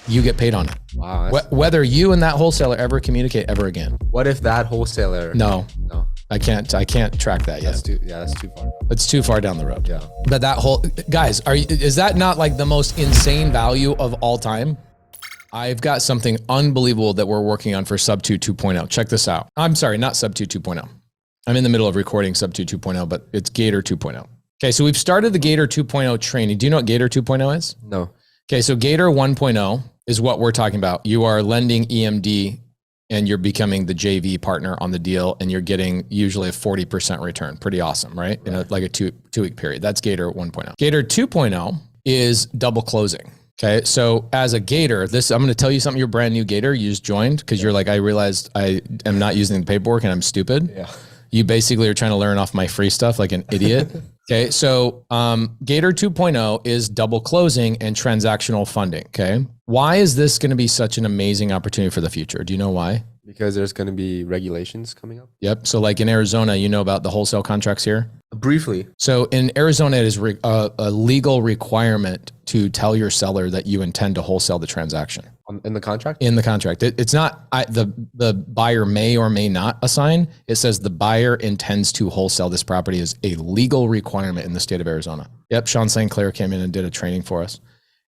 You get paid on it. Wow. Whether you and that wholesaler ever communicate ever again. What if that wholesaler? No, I can't track that yet. That's too far. It's too far down the road. Yeah. But that whole, guys, is that not like the most insane value of all time? I've got something unbelievable that we're working on for Subto 2.0. Check this out. I'm sorry, not Subto 2.0. I'm in the middle of recording Subto 2.0, but it's Gator 2.0. Okay, so we've started the Gator 2.0 training. Do you know what Gator 2.0 is? No. Okay, so Gator 1.0 is what we're talking about. You are lending EMD and you're becoming the JV partner on the deal, and you're getting usually a 40% return. Pretty awesome, right? In like a two-week period. That's Gator 1.0. Gator 2.0 is double closing. Okay, so as a Gator, I'm going to tell you something. You're brand new Gator. You just joined because you're like, I realized I am not using the paperwork and I'm stupid. Yeah. You basically are trying to learn off my free stuff like an idiot. Okay, so Gator 2.0 is double closing and transactional funding. Okay, why is this going to be such an amazing opportunity for the future? Do you know why? Because there's going to be regulations coming up. Yep. So like in Arizona, you know about the wholesale contracts here? Briefly. So in Arizona, it is a legal requirement to tell your seller that you intend to wholesale the transaction. In the contract? In the contract. It's not the buyer may or may not assign. It says the buyer intends to wholesale this property is a legal requirement in the state of Arizona. Yep. Sean St. Clair came in and did a training for us.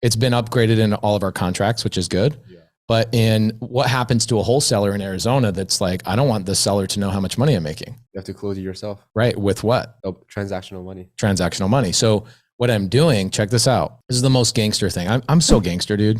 It's been upgraded in all of our contracts, which is good. Yeah. But in what happens to a wholesaler in Arizona that's like, I don't want the seller to know how much money I'm making. You have to close it yourself. Right. With what? Oh, transactional money. Transactional money. So what I'm doing, check this out. This is the most gangster thing. I'm so gangster, dude.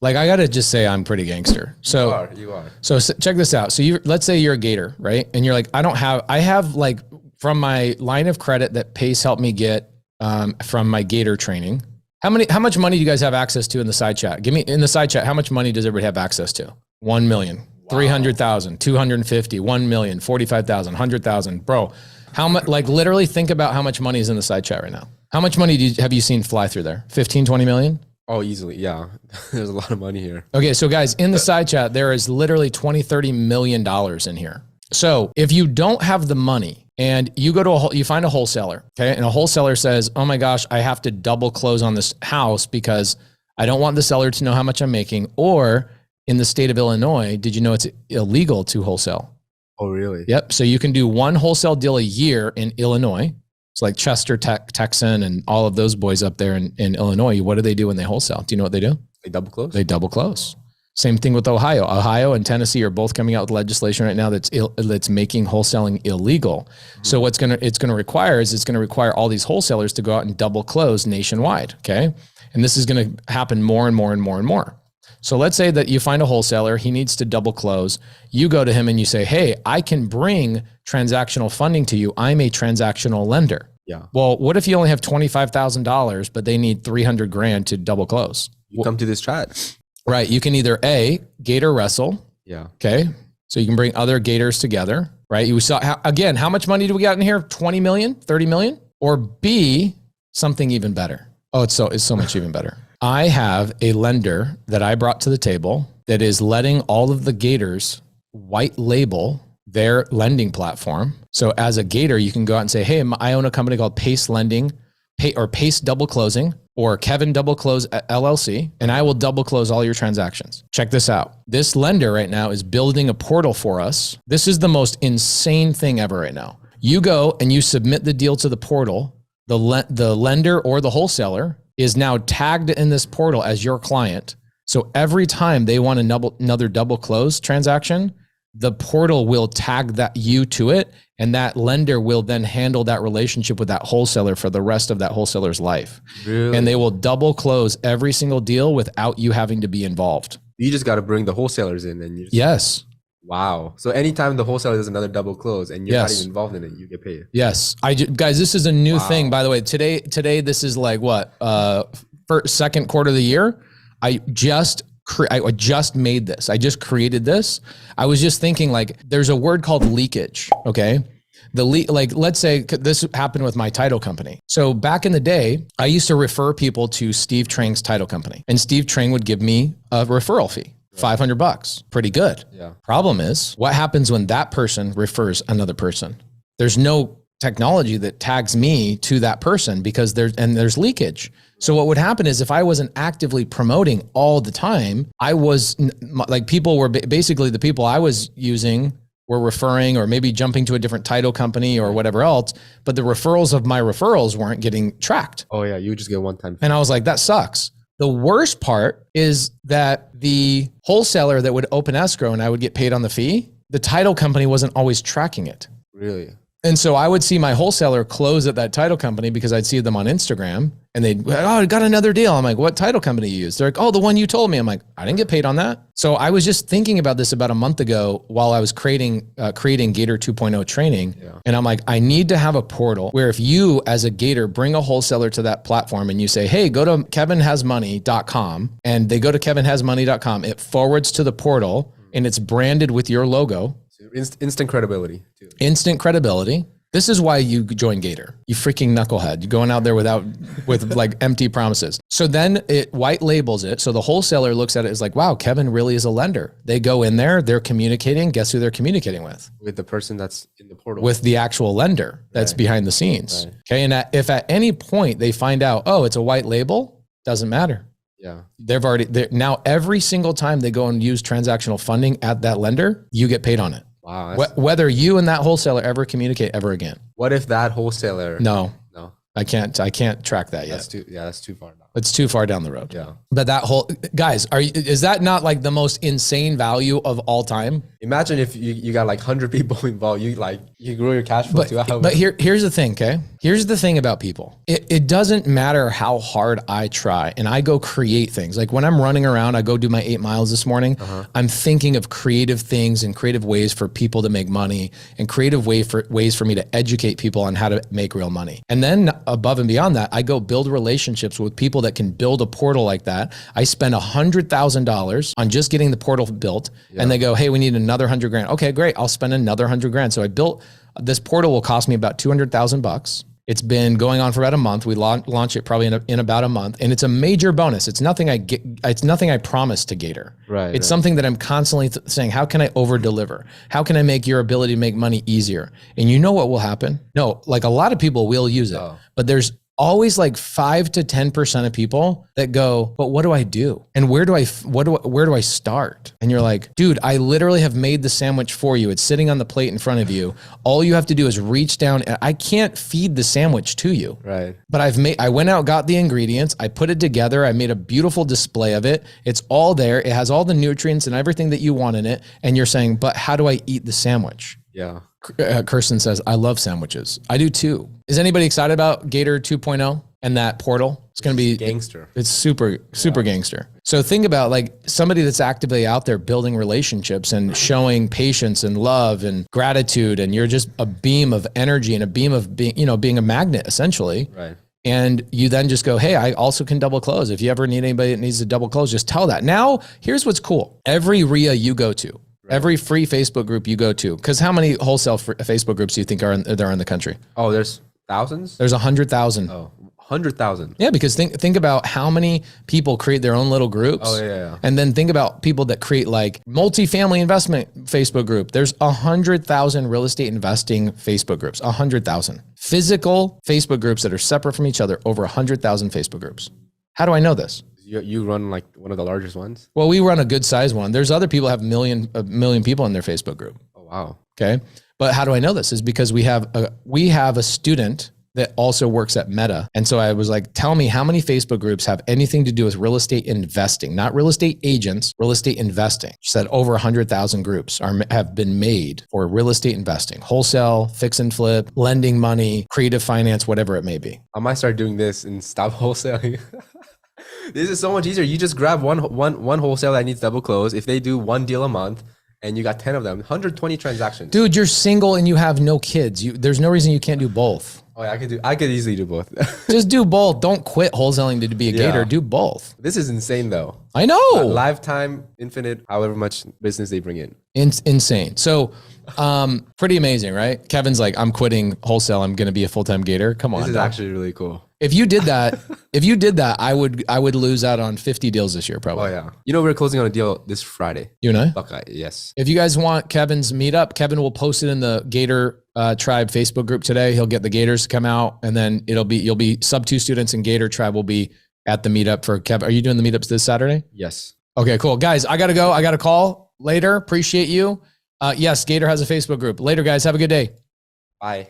Like I got to just say I'm pretty gangster. So you are. So check this out. So let's say you're a Gator, right? And you're like, I have like from my line of credit that Pace helped me get from my Gator training. How much money do you guys have access to in the side chat? Give me in the side chat. How much money does everybody have access to? 1 million, 300,000, 250, 1 million, 45,000, 100,000. Bro, how much, like literally think about how much money is in the side chat right now. How much money have you seen fly through there? 15, 20 million? Oh, easily. Yeah. There's a lot of money here. Okay. So guys, in the side chat, there is literally 20, $30 million in here. So if you don't have the money and you go to you find a wholesaler, okay? And a wholesaler says, oh my gosh, I have to double close on this house because I don't want the seller to know how much I'm making. Or in the state of Illinois, did you know it's illegal to wholesale? Oh, really? Yep. So you can do one wholesale deal a year in Illinois. It's like Chester, Texan, and all of those boys up there in Illinois. What do they do when they wholesale? Do you know what they do? They double close? They double close. Same thing with Ohio. Ohio and Tennessee are both coming out with legislation right now that's making wholesaling illegal. Mm-hmm. So it's going to require all these wholesalers to go out and double close nationwide. Okay. And this is going to happen more and more and more and more. So let's say that you find a wholesaler, he needs to double close. You go to him and you say, hey, I can bring transactional funding to you. I'm a transactional lender. Yeah. Well, what if you only have $25,000, but they need 300 grand to double close? You come to this chat. Right. You can either A, Gator wrestle. Yeah. Okay. So you can bring other Gators together, right? You saw, how much money do we got in here? 20 million, 30 million? Or B, something even better. Oh, it's so much even better. I have a lender that I brought to the table that is letting all of the Gators white label their lending platform. So as a Gator, you can go out and say, hey, I own a company called Pace Lending, Pace Double Closing, or Kevin Double Close LLC, and I will double close all your transactions. Check this out. This lender right now is building a portal for us. This is the most insane thing ever right now. You go and you submit the deal to the portal. The lender or the wholesaler is now tagged in this portal as your client. So every time they want another double close transaction, the portal will tag you to it, and that lender will then handle that relationship with that wholesaler for the rest of that wholesaler's life. Really? And they will double close every single deal without you having to be involved. You just got to bring the wholesalers in and yes. Wow. So anytime the wholesaler does another double close and you're not even involved in it, you get paid. Yes. Guys, this is a new thing, by the way. Today, this is like what? Second quarter of the year. I just made this. I just created this. I was just thinking like there's a word called leakage. Okay. Let's say this happened with my title company. So back in the day, I used to refer people to Steve Trang's title company, and Steve Trang would give me a referral fee. $500, pretty good. Yeah. Problem is, what happens when that person refers another person? There's no technology that tags me to that person because there's leakage. So what would happen is if I wasn't actively promoting all the time, I was like, people were basically the people I was using were referring or maybe jumping to a different title company or whatever else, but the referrals of my referrals weren't getting tracked. Oh yeah, you would just get one time. And I was like, that sucks. The worst part is that the wholesaler that would open escrow and I would get paid on the fee, the title company wasn't always tracking it. Really? And so I would see my wholesaler close at that title company because I'd see them on Instagram and they'd, oh, I got another deal. I'm like, what title company you use? They're like, oh, the one you told me. I'm like, I didn't get paid on that. So I was just thinking about this about a month ago while I was creating Gator 2.0 training. Yeah. And I'm like, I need to have a portal where if you as a Gator bring a wholesaler to that platform and you say, hey, go to kevinhasmoney.com, and they go to kevinhasmoney.com, it forwards to the portal and it's branded with your logo. Instant credibility too. Instant credibility. This is why you join Gator. You freaking knucklehead. You're going out there with like empty promises. So then it white labels it. So the wholesaler looks at it as like, wow, Kevin really is a lender. They go in there, they're communicating. Guess who they're communicating with? With the person that's in the portal. With the actual lender that's behind the scenes. Right. Okay. And if at any point they find out, oh, it's a white label, doesn't matter. Yeah. Now every single time they go and use transactional funding at that lender, you get paid on it. Wow. Whether you and that wholesaler ever communicate ever again. What if that wholesaler? No, I can't track that yet. That's too far down. It's too far down the road. Yeah. But guys, is that not like the most insane value of all time? Imagine if you got like 100 people involved, you grow your cash flow too. But here's the thing, okay? Here's the thing about people. It doesn't matter how hard I try and I go create things. Like when I'm running around, I go do my 8 miles this morning. I'm thinking of creative things and creative ways for people to make money and creative ways for me to educate people on how to make real money. And then above and beyond that, I go build relationships with people that can build a portal like that. I spend $100,000 on just getting the portal built, and they go, hey, we need another 100 grand. Okay, great. I'll spend another 100 grand. So I built this portal will cost me about $200,000. It's been going on for about a month. We launch it probably in about a month, and it's a major bonus. It's nothing It's nothing I promised to Gator. Right. It's something that I'm constantly saying, how can I over deliver? How can I make your ability to make money easier? And you know what will happen? No, like a lot of people will use it, but there's always like 5 to 10% of people that go, but what do I do? And where do I start? And you're like, dude, I literally have made the sandwich for you. It's sitting on the plate in front of you. All you have to do is reach down. I can't feed the sandwich to you. Right. But I went out, got the ingredients. I put it together. I made a beautiful display of it. It's all there. It has all the nutrients and everything that you want in it. And you're saying, but how do I eat the sandwich? Yeah. Kirsten says, I love sandwiches. I do too. Is anybody excited about Gator 2.0 and that portal? It's going to be gangster. It's super gangster. So think about like somebody that's actively out there building relationships and showing patience and love and gratitude. And you're just a beam of energy and a beam of being a magnet essentially. Right. And you then just go, hey, I also can double close. If you ever need anybody that needs to double close, just tell that. Now, here's what's cool. Every RIA you go to, every free Facebook group you go to, because how many wholesale Facebook groups do you think there are in the country? Oh, there's thousands? There's 100,000. Oh, 100,000. Yeah, because think about how many people create their own little groups. Oh, yeah. And then think about people that create like multifamily investment Facebook group. There's 100,000 real estate investing Facebook groups, 100,000. Physical Facebook groups that are separate from each other, over 100,000 Facebook groups. How do I know this? You run like one of the largest ones? Well, we run a good size one. There's other people have a million people in their Facebook group. Oh, wow. Okay. But how do I know this? Is because we have a student that also works at Meta. And so I was like, tell me how many Facebook groups have anything to do with real estate investing, not real estate agents, real estate investing. She said over 100,000 groups have been made for real estate investing, wholesale, fix and flip, lending money, creative finance, whatever it may be. I might start doing this and stop wholesaling. This is so much easier. You just grab one wholesale that needs double close. If they do one deal a month and you got 10 of them, 120 transactions. Dude, you're single and you have no kids. There's no reason you can't do both. Oh yeah, I could easily do both. Just do both. Don't quit wholesaling to be a Gator. Do both. This is insane though. I know. Lifetime, infinite, however much business they bring in. Insane. So pretty amazing, right? Kevin's like, I'm quitting wholesale. I'm going to be a full-time Gator. Come on. This is actually really cool. If you did that, I would lose out on 50 deals this year, probably. Oh yeah. You know, we're closing on a deal this Friday. You and I? Buckeye, yes. If you guys want Kevin's meetup, Kevin will post it in the Gator Tribe Facebook group today. He'll get the Gators to come out, and then you'll be Subto students and Gator Tribe will be at the meetup for Kevin. Are you doing the meetups this Saturday? Yes. Okay, cool. Guys, I got to go. I got a call later. Appreciate you. Yes, Gator has a Facebook group. Later, guys. Have a good day. Bye.